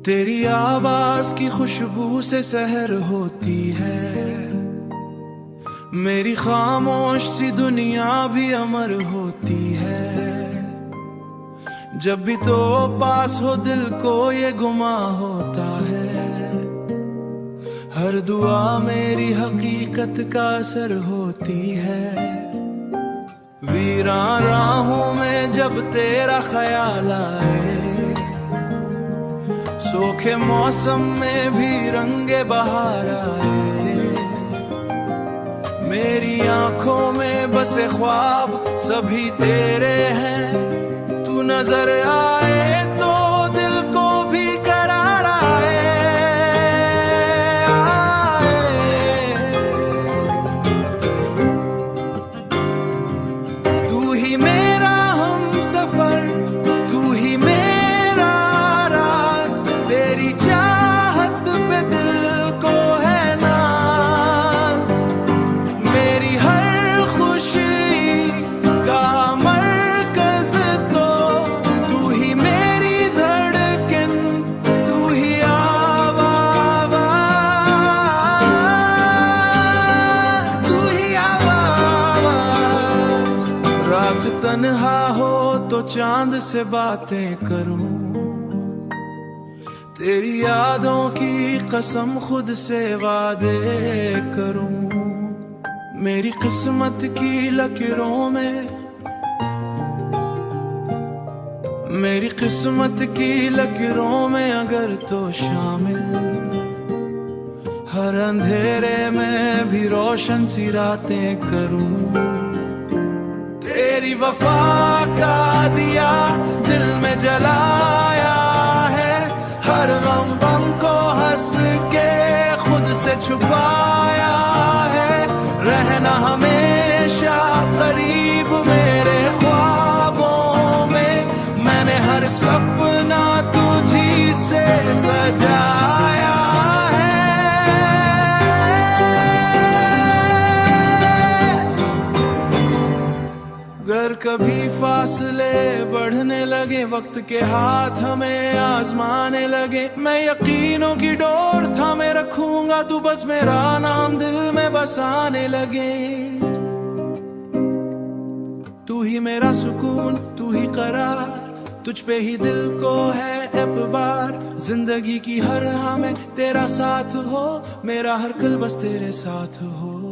तेरी आवाज की खुशबू से सहर होती है, मेरी खामोश सी दुनिया भी अमर होती है। जब भी तो पास हो दिल को ये गुमा होता है, हर दुआ मेरी हकीकत का असर होती है। वीरान राहों में जब तेरा ख्याल आए, सूखे मौसम में भी रंगे बहार आए। मेरी आंखों में बसे ख्वाब सभी तेरे हैं, तू नजर आए तो दिल को भी करार आए। तू ही मेरा हम सफर, तू ही मेरा राज, तेरी चाहत पे दिल को है नाज। मेरी हर खुशी का मरकज तो तू ही, मेरी धड़कन तू ही आवाज़, तू ही आवाज़। रात तन्हा हो तो चांद से बातें करूं, तेरी यादों की कसम खुद से वादे करूं। मेरी किस्मत की लकीरों में, मेरी किस्मत की लकीरों में अगर तो शामिल, हर अंधेरे में भी रोशन सी रातें करूं। तेरी वफा का दिया दिल में जलाया है, हर गम गम को हंस के खुद से छुपाया है। रहना हमेशा करीब मेरे ख्वाबों में, मैंने हर सपना तुझी से सजाया है। अगर कभी फासले बढ़ने लगे, वक्त के हाथ हमें आजमाने लगे, मैं यकीनों की डोर थामे रखूंगा, तू बस मेरा नाम दिल में बसाने लगे। तू ही मेरा सुकून, तू ही करार, तुझ पे ही दिल को है एतबार। जिंदगी की हर राह में तेरा साथ हो, मेरा हर कल बस तेरे साथ हो।